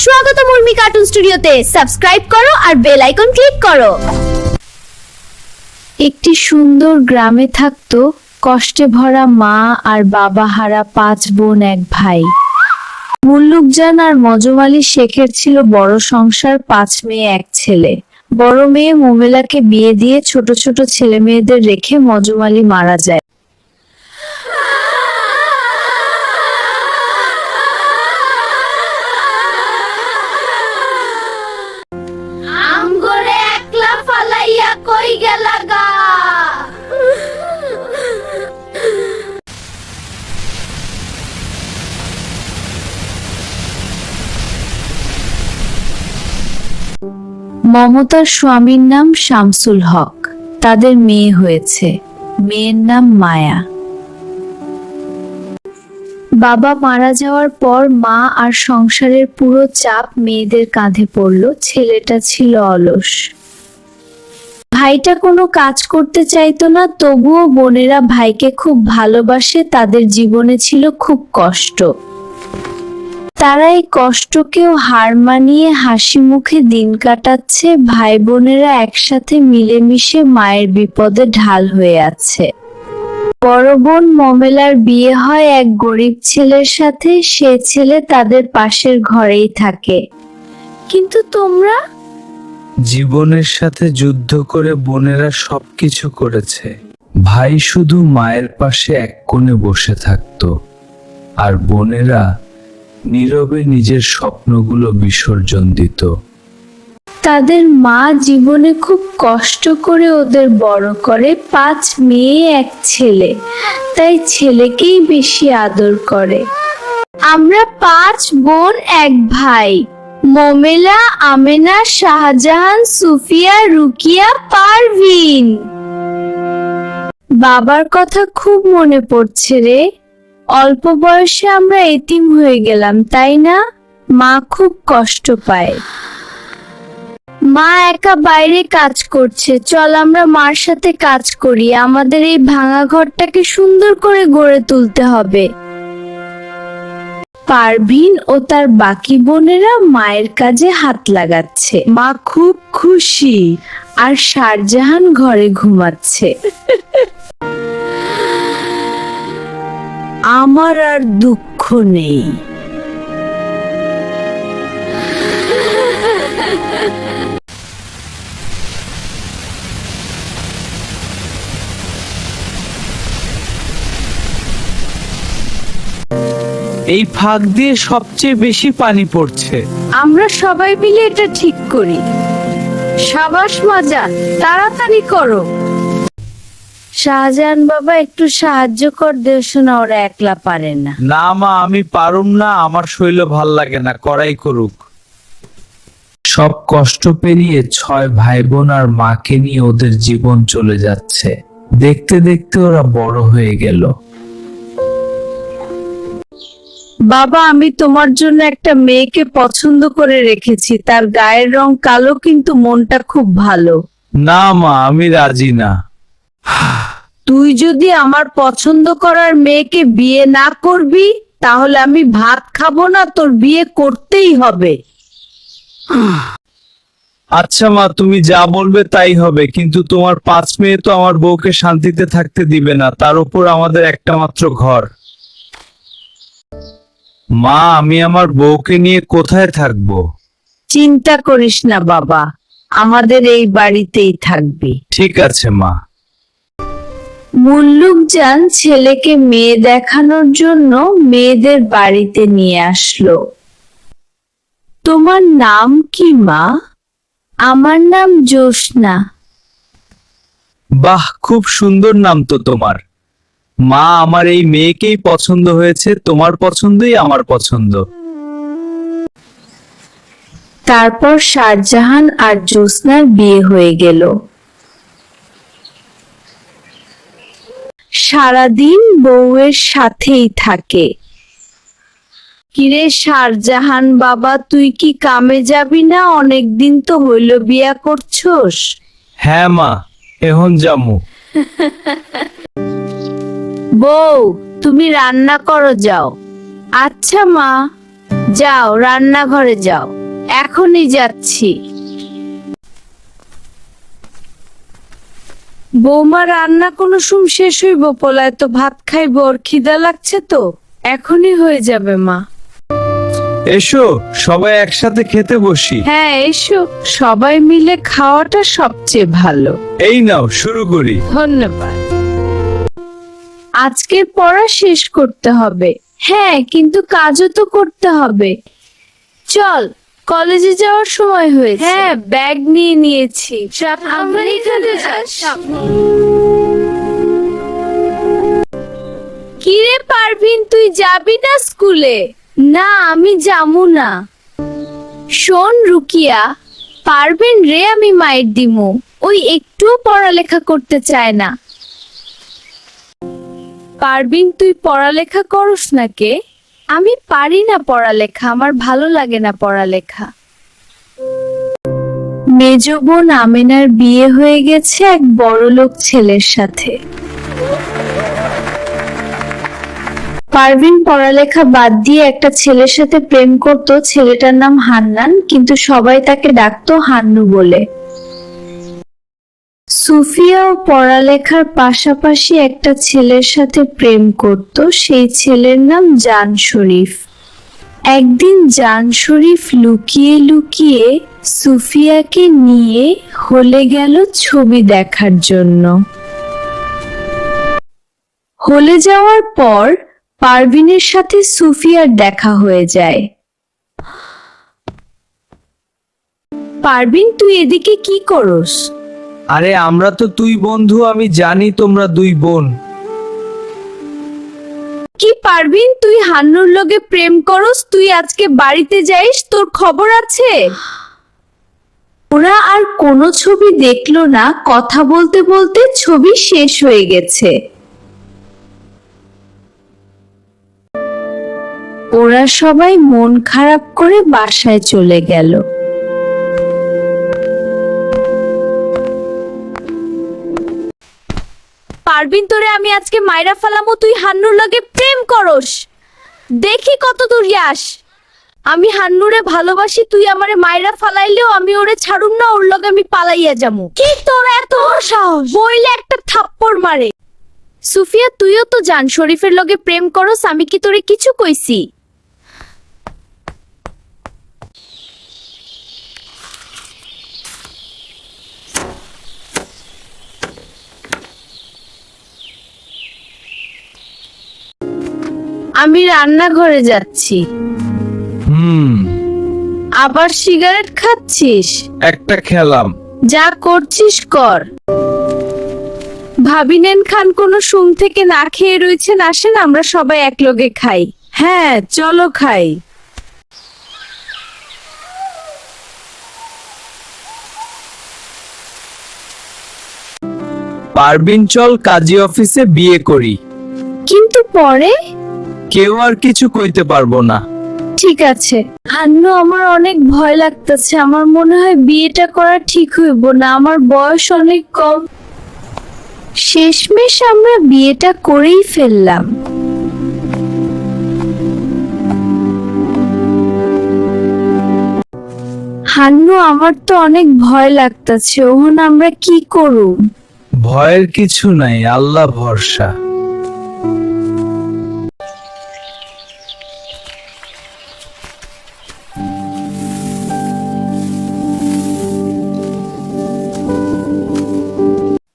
স্বাগত মুরমি কার্টুন স্টুডিওতে। সাবস্ক্রাইব করো আর বেল আইকন ক্লিক করো। একটি সুন্দর গ্রামে থাকতো কষ্টে ভরা মা আর বাবা হারা 5 বোন 1 ভাই। মুল্লুকজান আর মজম আলী শেখের ছিল বড় সংসার, 5 মেয়ে 1 ছেলে। বড় মেয়ে মোমেলাকে বিয়ে দিয়ে ছোট ছোট ছেলে মেয়েদের রেখে মজম আলী মারা যায়। আমগরে একলা ফালাইয়া কই গেলা গা? মমতার স্বামীর নাম শামসুল হক। তাদের মেয়ে হয়েছে, মেয়ের নাম মায়া। বাবা মারা যাওয়ার পর মা আর সংসারের পুরো চাপ মেয়েদের কাঁধে পড়ল। ছেলেটা ছিল অলস। ভাইটা কোনো কাজ করতে চাইতো না, তবুও বোনেরা ভাইকে খুব ভালোবাসে। তাদের জীবনে ছিল খুব কষ্ট। তারা এই কষ্টকেও হার মানিয়ে হাসি মুখে দিন কাটাচ্ছে। ভাই বোনেরা একসাথে মিলেমিশে মায়ের বিপদে ঢাল হয়ে আছে। বড় বোন মমেলার বিয়ে হয় এক গরিব ছেলের সাথে। সে ছেলে তাদের পাশের ঘরেই থাকে। কিন্তু তোমরা? জীবনের সাথে যুদ্ধ করে বোনেরা সবকিছু করেছে। ভাই শুধু মায়ের পাশে এক কোণে বসে থাকতো, আর বোনেরা নীরবে নিজের স্বপ্নগুলো বিসর্জন দিত। তাদের মা জীবনে খুব কষ্ট করে ওদের বড় করে। 5 মেয়ে 1 ছেলে, তাই ছেলেকেই বেশি আদর করে। আমরা 5 বোন 1 ভাই। মোমেলা, আমেনা, শাহজাহান, সুফিয়া, রুকিয়া, পারভিন। বাবার কথা খুব মনে পড়ছে রে। অল্প বয়সে আমরা এতিম হয়ে গেলাম, তাই না? মা খুব কষ্ট পায়। মা একা বাইরে কাজ করছে। চল আমরা মার সাথে কাজ করি। আমাদের এই ভাঙা ঘরটাকে সুন্দর করে গড়ে তুলতে হবে। পারভিন ও তার বাকি বোনেরা মায়ের কাজে হাত লাগাচ্ছে। মা খুব খুশি, আর শাহজাহান ঘরে ঘুমাচ্ছে। আমার আর দুঃখ নেই। এই ফাঁক দিয়ে সবচেয়ে বেশি পানি পড়ছে। আমরা সবাই মিলে এটা ঠিক করি। সাবাস মাজান, তাড়াতাড়ি করো। শাহজাহান বাবা, একটু সাহায্য কর। দেশো না, ওরা একলা পারে না। না মা, আমি পারুম না, আমার শরীর ভাল লাগে না, করাই করুক। সব কষ্ট পেরিয়ে 6 ভাই বোন আর মাকে নিয়ে ওদের জীবন চলে যাচ্ছে। দেখতে দেখতে ওরা বড় হয়ে গেল। বাবা, আমি তোমার জন্য একটা মেয়েকে পছন্দ করে রেখেছি। তার গায়ের রং কালো, কিন্তু মনটা খুব ভালো। না মা, আমি রাজি না। তুই যদি আমার পছন্দ করার মেয়েকে বিয়ে না করবি, তাহলে আমি ভাত খাবো না। তোর বিয়ে করতেই হবে। আচ্ছা মা, তুমি যা বলবে তাই হবে, কিন্তু তোমার 5 মেয়ে তো আমার বউকে শান্তিতে থাকতে দিবে না, তার উপর আমাদের একটা মাত্র ঘর। মা, আমি আমার বউকে নিয়ে কোথায় থাকবো? চিন্তা করিস না বাবা, আমাদের এই বাড়িতেই থাকবি। ঠিক আছে মা। মুল্লুকজান ছেলেকে মেয়ে দেখানোর জন্য মেয়েদের বাড়িতে নিয়ে আসলো। তোমার নাম কি মা? আমার নাম জোসনা। বাহ, খুব সুন্দর নাম তো তোমার। মা, আমার এই মেয়েকেই পছন্দ হয়েছে। তোমার পছন্দই আমার পছন্দ। তারপর শাহজাহান আর জোসনার বিয়ে হয়ে গেল। সারাদিন বউয়ের সাথেই থাকে। কিরে শাহজাহান বাবা, তুই কি কামে যাবি না? অনেকদিন তো হইল বিয়া করছস। হ্যাঁ মা, এখন যামু। বউ, তুমি রান্না করো যাও। আচ্ছা মা, যাও রান্নাঘরে যাও, এখনই যাচ্ছি। বৌমা রান্না কোনো সুম শেষ হইব, পোলায় তো ভাত খাইব, ওর খিদা লাগছে তো, এখনই হয়ে যাবে মা। এসো সবাই একসাথে খেতে বসি। হ্যাঁ এসো, সবাই মিলে খাওয়াটা সবচেয়ে ভালো। এই নাও শুরু করি। ধন্যবাদ। আজকের পড়া শেষ করতে হবে। হ্যাঁ কিন্তু কাজও তো করতে হবে। চল, কলেজে যাওয়ার সময় হয়েছে। হ্যাঁ ব্যাগ নিয়ে নিয়েছি। কিরে পারভিন, তুই যাবি না স্কুলে? না আমি যামু না। শোন রুকিয়া, পারভিন রে আমি মাইর দিমু, ওই একটুও পড়ালেখা করতে চায় না। পারভিন তুই পড়ালেখা করস না কে? আমি পারি না পড়ালেখা, আমার ভালো লাগে না পড়ালেখা। মেজ বোন আমেনার বিয়ে হয়ে গেছে এক বড়লোক ছেলের সাথে। পারভিন পড়ালেখা বাদ দিয়ে একটা ছেলের সাথে প্রেম করত। ছেলেটার নাম হান্নান, কিন্তু সবাই তাকে ডাকতো হান্নু বলে। সুফিয়াও পড়ালেখার পাশাপাশি একটা ছেলের সাথে প্রেম করত। সেই ছেলের নাম জান শরীফ। একদিন জান শরীফ লুকিয়ে লুকিয়ে সুফিয়াকে নিয়ে হলে গেল ছবি দেখার জন্য। হলে যাওয়ার পর পারভিনের সাথে সুফিয়ার দেখা হয়ে যায়। পারভিন তুই এদিকে কি করস? আরে আমরা তো দুই বন্ধু, আমি জানি তোমরা দুই বোন। কি পারভিন, তুই হান্নুর লগে প্রেম করস? তুই আজকে বাড়িতে যাইস, তোর খবর আছে? ওরা আর কোনো ছবি দেখলো না, কথা বলতে বলতে ছবি শেষ হয়ে গেছে। ওরা সবাই মন খারাপ করে বাসায় চলে গেল। পারভিন তোরে আমি আজকে মাইরা ফালামু, তুই হান্নুর লগে প্রেম করস, দেখি কত দূর যাস। আমি হান্নুরে ভালোবাসি, তুই আমারে মাইরা ফালাইলেও আমি ওরে ছাড়ুম না, ওর লগে আমি পালাইয়া যামু। কি তোর এত সাহস? বইলে একটা থাপ্পড় মারে। সুফিয়া তুইও তো জান শরীফের লগে প্রেম করস, আমি কি তোরে কিছু কইছি? আমি রান্নাঘরে যাচ্ছি। আবার সিগারেট খাচ্ছিস? একটা খেলাম। যা করছিস কর। ভাবিনেন খান কোনো সুম থেকে না খেয়ে রয়েছেন, আসেন আমরা সবাই একলগে খাই। হ্যাঁ চলো খাই। পারভিন চল কাজী অফিসে বিয়ে করি। কিন্তু পরে? কেউ আর কিছু কইতে পারবো না। ঠিক আছে। হান্নু আমার অনেক ভয় লাগতেছে, আমার মনে হয় বিয়েটা করা ঠিক হইব না, আমার বয়স অনেক কম। শেষমেশ আমরা বিয়েটা করেই ফেললাম। হান্নু আমার তো অনেক ভয় লাগতেছে, ওহন আমরা কি করুম? ভয়ের কিছু নাই, আল্লাহ ভরসা।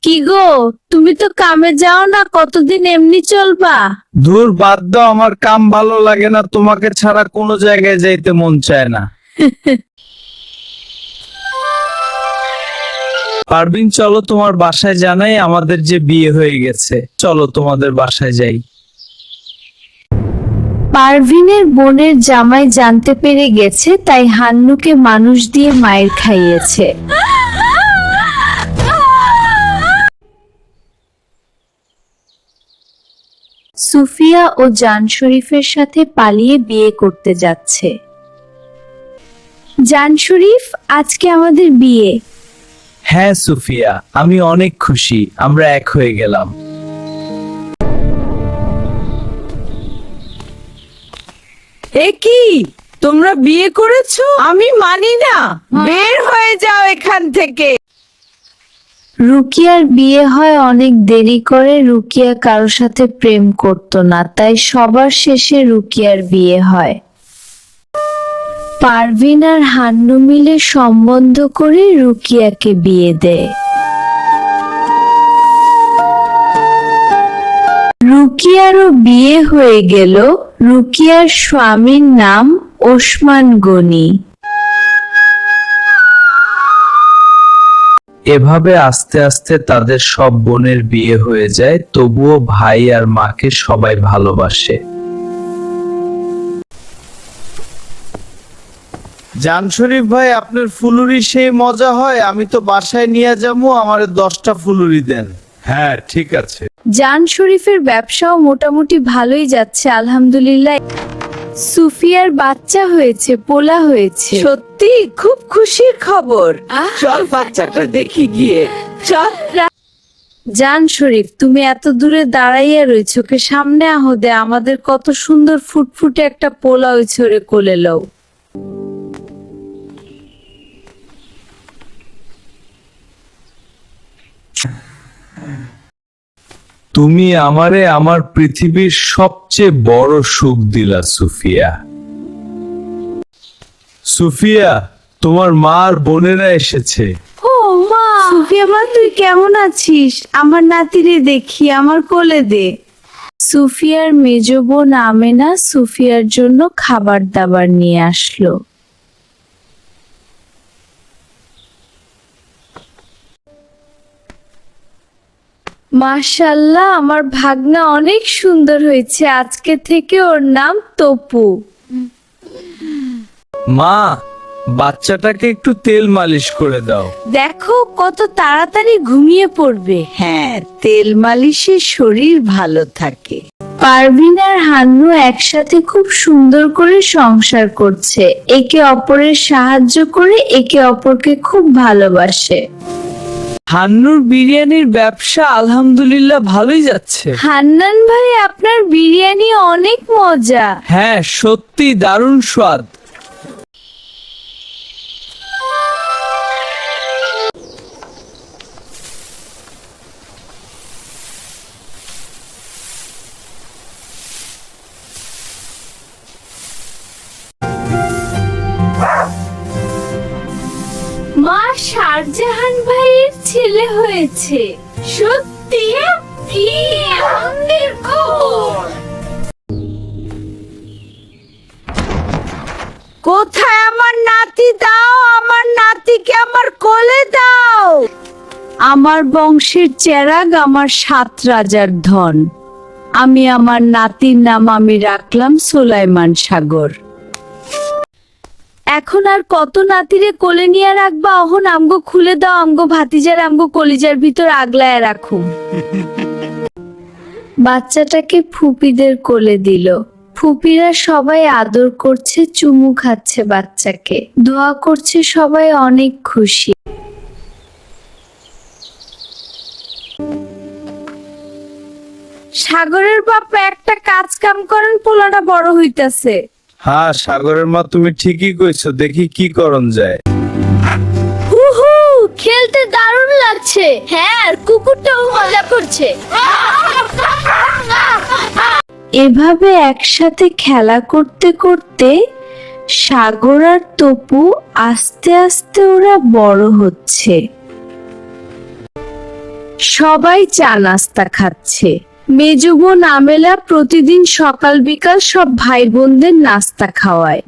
কি গো, তুমি তো কামে যাও না, কতদিন এমনি চলবা? দূর বাদ দাও, আমার কাম ভালো লাগে না, তোমাকে ছাড়া কোনো জায়গায় যাইতে মন চায় না। পারভিন চলো তোমার বাসায় জানাই আমাদের যে বিয়ে হয়ে গেছে, চলো তোমাদের বাসায় যাই। পারভিনের বোনের জামাই জানতে পেরে গেছে, তাই হান্নুকে মানুষ দিয়ে মায়ের খাইয়েছে। সুফিয়া ও জান শরীফের সাথে পালিয়ে বিয়ে করতে যাচ্ছে। জান শরীফ, আজকে আমাদের বিয়ে। হ্যাঁ সুফিয়া, আমি অনেক খুশি, আমরা এক হয়ে গেলাম। এ কি, তোমরা বিয়ে করেছো? আমি মানি না, বের হয়ে যাও এখান থেকে। রুকিয়ার বিয়ে হয় অনেক দেরি করে। রুকিয়া কারো সাথে প্রেম করত না, তাই সবার শেষে রুকিয়ার বিয়ে হয়। পারভিন আর হান্নু মিলে সম্বন্ধ করে রুকিয়াকে বিয়ে দেয়। রুকিয়ারও বিয়ে হয়ে গেল। রুকিয়ার স্বামীর নাম ওসমান গনি। এভাবে আস্তে আস্তে তাদের সব বোনের বিয়ে হয়ে যায়, তবুও ভাই আর মাকে সবাই ভালোবাসে। জান শরীফ ভাই, আপনার ফুলুরি সেই মজা হয়। আমি তো বাসায় নিয়ে যাবো, আমারে 10টা ফুলুরি দেন। হ্যাঁ ঠিক আছে। জান শরীফের ব্যবসাও মোটামুটি ভালোই যাচ্ছে আলহামদুলিল্লাহ। সুফিয়ার বাচ্চা হয়েছে, পোলা হয়েছে। সত্যি খুব খুশির খবর। চল বাচ্চাটা দেখি গিয়ে। চল। জান শরীফ, তুমি এত দূরে দাঁড়াইয়া রইছো, কে সামনে আহো দে, আমাদের কত সুন্দর ফুটফুটে একটা পোলা হয়েছে, ওরে কোলে লও। তুমি আমারে আমার পৃথিবীর সবচেয়ে বড় সুখ দিলা সুফিয়া। সুফিয়া, তোমার মা আর বোনেরা এসেছে। ও মা, সুফিয়া মা, তুই কেমন আছিস? আমার নাতিরে দেখি, আমার কোলে দে। সুফিয়ার মেজ বোন আমেনা সুফিয়ার জন্য খাবার দাবার নিয়ে আসলো। মাশাআল্লাহ, আমার ভাগনা অনেক সুন্দর হয়েছে। আজকে থেকে ওর নাম তপু। মা, বাচ্চাটাকে একটু তেল মালিশ করে দাও। দেখো কত তাড়াতাড়ি ঘুমিয়ে পড়বে। হ্যাঁ, তেল মালিশে শরীর ভালো থাকে। পারভিন আর হান্নু একসাথে খুব সুন্দর করে সংসার করছে। একে অপরের সাহায্য করে একে অপরকে খুব ভালোবাসে। হান্নুর বিরিয়ানির ব্যবসা আলহামদুলিল্লাহ ভালোই যাচ্ছে। হান্নান ভাই, আপনার বিরিয়ানি অনেক মজা। হ্যাঁ, সত্যি দারুণ স্বাদ। মা, শাহজাহান ভাইয়ের ছেলে হয়েছে। সত্যি? কি আনন্দের খবর! কোথায় আমার নাতি? দাও আমার নাতিকে, আমার কোলে দাও। আমার বংশের চেরাগ, আমার 7 রাজার ধন। আমি আমার নাতির নাম আমি রাখলাম সুলাইমান সাগর। এখন আর কত নাতিরে কোলে নিয়ে রাখবা? অহন আমগো খুলে দাও, আমগো ভাতিজার আমগো কলিজার ভিতর আগলায় রাখো। বাচ্চাটাকে ফুপিদের কোলে দিল। ফুপিরা সবাই আদর করছে, চুমু খাচ্ছে বাচ্চাকে, দোয়া করছে, সবাই অনেক খুশি। সাগরের বাপ, একটা কাজ কাম করেন, পোলাটা বড় হইতাছে। হ্যাঁ সাগরের মা, তুমি ঠিকই কইছো। দেখি কি করণ যায়। হুহু, খেলতে দারুণ লাগছে। হ্যাঁ, আর কুকুরটাও মজা করছে। এভাবে একসাথে খেলা করতে করতে সাগর আর তপু আস্তে আস্তে ওরা বড় হচ্ছে। সবাই চা নাস্তা খাচ্ছে। মেজ বোন আমেলা প্রতিদিন সকাল বিকাল সব ভাই বোনদের নাস্তা খাওয়ায়।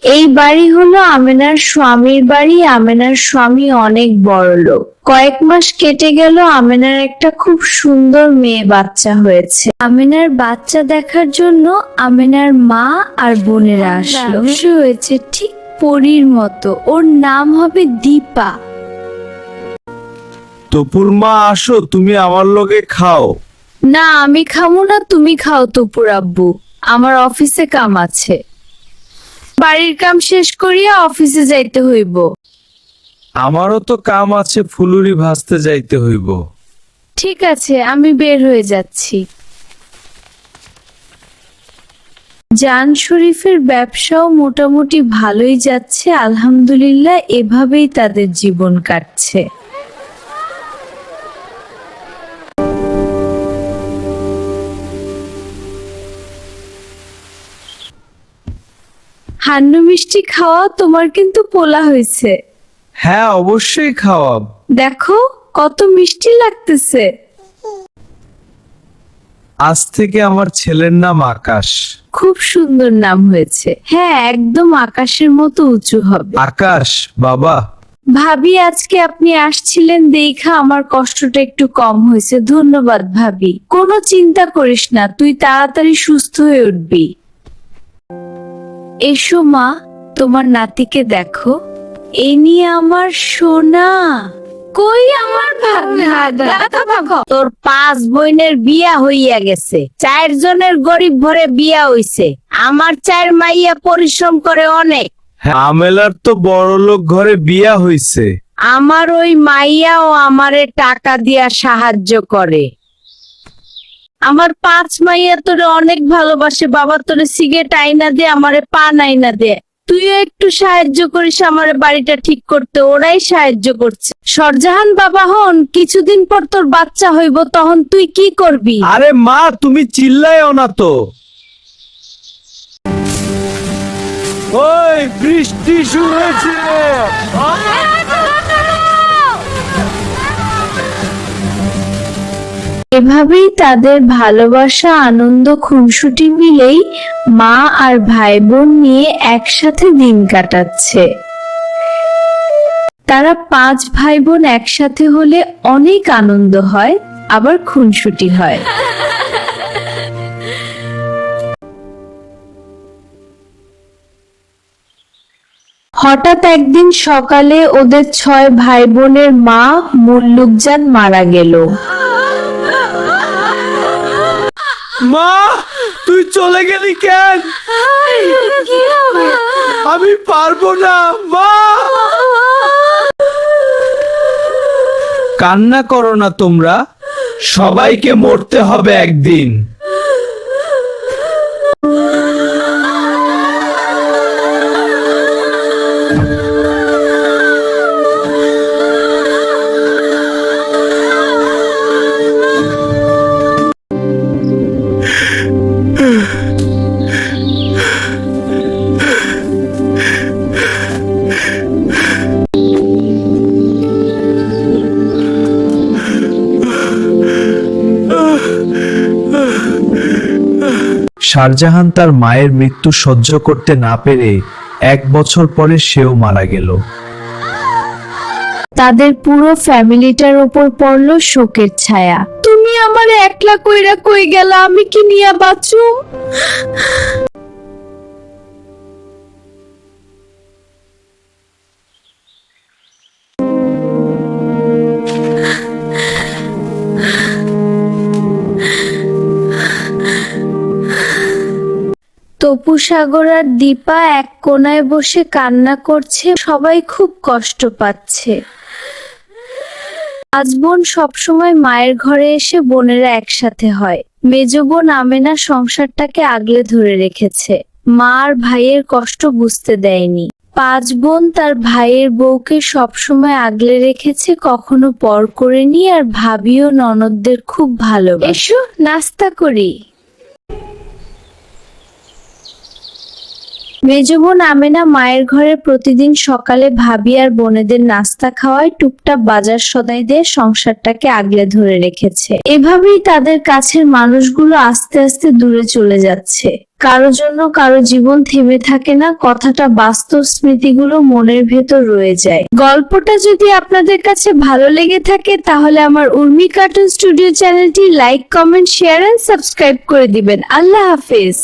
এই বাড়ি হলো আমেনার স্বামীর বাড়ি। আমেনার স্বামী অনেক বড়লোক। কয়েক মাস কেটে গেল, আমেনার একটা খুব সুন্দর মেয়ে বাচ্চা হয়েছে। আমেনার বাচ্চা দেখার জন্য আমেনার মা আর বোনেরা আসলো। সে হয়েছে ঠিক পরীর মতো। ওর নাম হবে দীপা। তপুর মা, আসো, তুমি আমার লগে খাও। না, আমি খামু না, তুমি খাও তপুর আব্বু। আমার অফিসে কাম আছে। বাড়ির কাম শেষ করিয়া অফিসে যাইতে হইব। আমারও তো কাম আছে, ফুলুরি ভাজতে যাইতে হইব। ঠিক আছে, আমি বের হয়ে যাচ্ছি। জান শরীফের ব্যবসাও মোটামুটি ভালোই যাচ্ছে, আলহামদুলিল্লাহ। এভাবেই তাদের জীবন কাটছে। হান্নু মিষ্টি খাওয়া, তোমার কিন্তু পোলা হয়েছে। হ্যাঁ, অবশ্যই খাওয়াব। দেখো কত মিষ্টি লাগতেছে। আজ থেকে আমার ছেলের নাম আকাশ। খুব সুন্দর নাম হয়েছে। হ্যাঁ, একদম আকাশের মতো উঁচু হবে। আকাশ বাবা। ভাবি, আজকে আপনি আসছিলেন দেখা আমার কষ্টটা একটু কম হয়েছে। ধন্যবাদ ভাবি। কোনো চিন্তা করিস না, তুই তাড়াতাড়ি সুস্থ হয়ে উঠবি। এসো মা, তোমার নাতিকে দেখো। এ নিয়ে আমার সোনা। কই আমার ভাগ্না? তোর 5 বোনের বিয়া হইয়া গেছে, 4 জনের গরিব ঘরে বিয়া হইছে। আমার 4 মাইয়া পরিশ্রম করে অনেক। হ্যাঁ, আমেলার তো বড়লোক ঘরে বিয়া হইছে। আমার ওই মাইয়াও আমারে টাকা দিয়া সাহায্য করে। আমার 5 মাইয়া তোরে অনেক ভালোবাসে বাবা। তোরে সিগারেট আইনা দে, আমারে পান আইনা দে। তুইও একটু সাহায্য করিস আমারে বাড়িটা ঠিক করতে। ওরাই সাহায্য করছে। সরজাহান বাবা হন, কিছুদিন পর তোর বাচ্চা হইব, তখন তুই কি করবি? আরে মা, তুমি চিল্লায়ও না তো। ওই বৃষ্টি শুরু হয়েছে। এভাবেই তাদের ভালোবাসা, আনন্দ, খুনসুটি মিলেই মা আর ভাই বোন নিয়ে একসাথে দিন কাটাচ্ছে। তারা 5 ভাই বোন একসাথে হলে অনেক আনন্দ হয়, আবার খুনসুটি হয়। হঠাৎ একদিন সকালে ওদের 6 ভাই বোনের মা মুল্লুকজান মারা গেল। মা, তুই চলে গেলি কেন? আমি পারবো না মা। কান্না করো না তোমরা, সবাইকে মরতে হবে একদিন। শাহজাহান তার মায়ের মৃত্যু সহ্য করতে না পেরে 1 বছর পরে সেও মারা গেল। তাদের পুরো ফ্যামিলিটার উপর পড়লো শোকের ছায়া। তুমি আমার একলা কইরা কই গেলা, আমি কি নিয়া বাঁচুম? তপু, সাগর আর দীপা এক কোনায় বসে কান্না করছে। সবাই খুব কষ্ট পাচ্ছে। আজ বোন সবসময় মায়ের ঘরে এসে বোনেরা একসাথে হয়। মেজ বোন আমেনা সংসারটাকে আগলে ধরে রেখেছে, মা আর ভাইয়ের কষ্ট বুঝতে দেয়নি। 5 বোন তার ভাইয়ের বউকে সবসময় আগলে রেখেছে, কখনো পর করেনি। আর ভাবি ও ননদদের খুব ভালোবাসে। এসো নাস্তা করি। মেজ বোন আমেনা মায়ের ঘরে প্রতিদিন সকালে ভাবি আর বোনেদের নাস্তা খাওয়ায়, টুকটাক বাজার সদাই দিয়ে সংসারটাকে আগলে ধরে রেখেছে। এভাবেই তাদের কাছের মানুষগুলো আস্তে আস্তে দূরে চলে যাচ্ছে। কারো জন্য কারো জীবন থেমে থাকে না, কথাটা বাস্তব। স্মৃতিগুলো মনের ভেতর রয়ে যায়। গল্পটা যদি আপনাদের কাছে ভালো লেগে থাকে তাহলে আমার উর্মি কার্টুন স্টুডিও চ্যানেলটি like, comment, share and subscribe করে দিবেন। আল্লাহ হাফেজ।